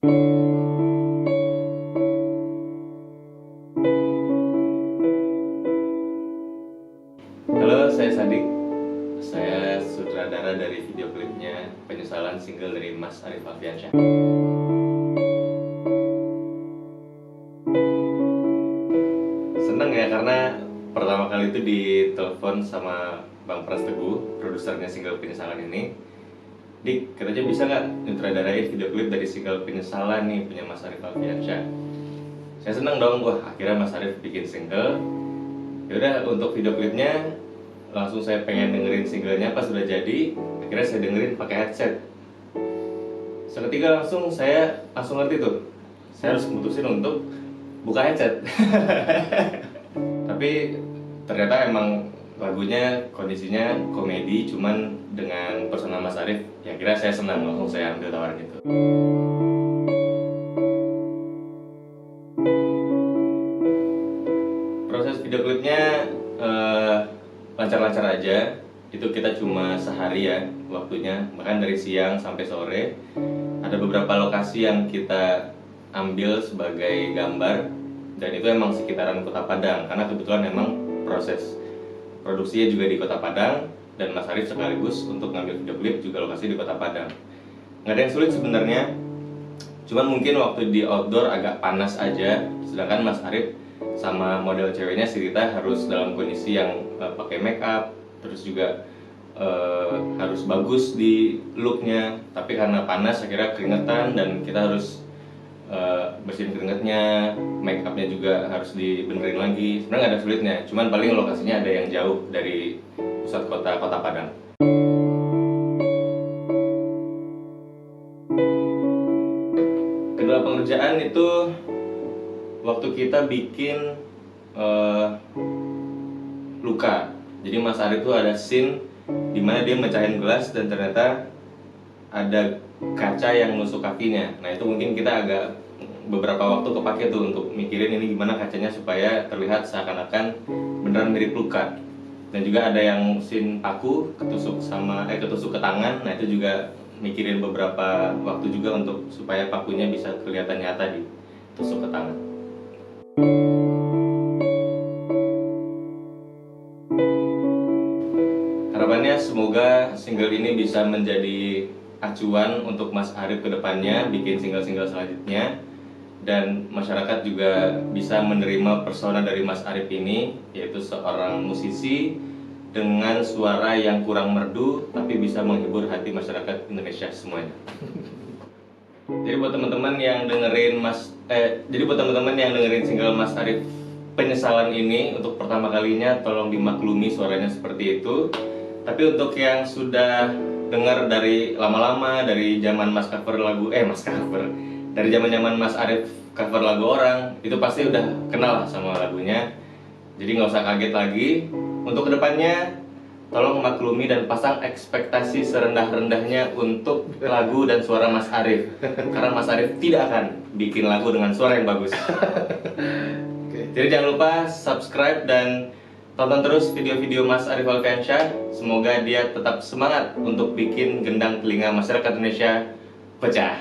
Halo, saya Sadik. Saya sutradara dari video klipnya penyesalan single dari Mas Arif Alfiansyah. Seneng ya, karena pertama kali itu ditelepon sama Bang Pras Teguh, produsernya single penyesalan ini. Dik, katanya bisa nggak nyutradarain video klip dari single penyesalan nih punya Mas Arif Alfiansyah? Saya seneng dong, wah akhirnya Mas Arif bikin single. Yaudah, untuk video klipnya langsung saya pengen dengerin singlenya. Pas sudah jadi, akhirnya saya dengerin pakai headset. Seketika saya langsung ngerti tuh, saya harus memutusin untuk buka headset. Tapi ternyata emang lagunya kondisinya komedi, cuman dengan personal Mas Arif, ya kira saya senang, langsung saya ambil tawaran itu. Proses video klipnya lancar-lancar aja. Itu kita cuma sehari ya waktunya, bahkan dari siang sampai sore. Ada beberapa lokasi yang kita ambil sebagai gambar, dan itu emang sekitaran Kota Padang, karena kebetulan emang proses produksinya juga di Kota Padang, dan Mas Arif sekaligus untuk ngambil video klip juga lokasi di Kota Padang. Nggak ada yang sulit sebenarnya, cuman mungkin waktu di outdoor agak panas aja, sedangkan Mas Arif sama model ceweknya si Rita harus dalam kondisi yang pakai make up, terus juga harus bagus di looknya. Tapi karena panas akhirnya keringetan, dan kita harus bersihin keringetnya, make upnya juga harus dibenerin lagi. Sebenarnya nggak ada sulitnya, cuman paling lokasinya ada yang jauh dari pusat kota Padang. Kedua pengerjaan itu waktu kita bikin luka. Jadi Mas Arif tuh ada scene dimana dia mecahin gelas dan ternyata ada kaca yang nusuk kakinya. Nah itu mungkin kita agak beberapa waktu kepake tuh untuk mikirin ini gimana kacanya supaya terlihat seakan-akan beneran mirip luka. Dan juga ada yang scene paku ketusuk ke tangan. Nah itu juga mikirin beberapa waktu juga untuk supaya pakunya bisa kelihatan nyata di tusuk ke tangan. Harapannya semoga single ini bisa menjadi acuan untuk Mas Arif ke depannya bikin single-single selanjutnya, dan masyarakat juga bisa menerima persona dari Mas Arif ini, yaitu seorang musisi dengan suara yang kurang merdu tapi bisa menghibur hati masyarakat Indonesia semuanya. Jadi buat teman-teman yang dengerin single Mas Arif penyesalan ini untuk pertama kalinya, tolong dimaklumi suaranya seperti itu. Tapi untuk yang sudah dengar dari lama-lama, dari zaman Mas zaman Mas Arif cover lagu orang, itu pasti udah kenal lah sama lagunya. Jadi nggak usah kaget lagi. Untuk kedepannya, tolong maklumi dan pasang ekspektasi serendah-rendahnya untuk lagu dan suara Mas Arif, karena Mas Arif tidak akan bikin lagu dengan suara yang bagus. Jadi jangan lupa subscribe dan tonton terus video-video Mas Arif Alfiansyah. Semoga dia tetap semangat untuk bikin gendang telinga masyarakat Indonesia pecah.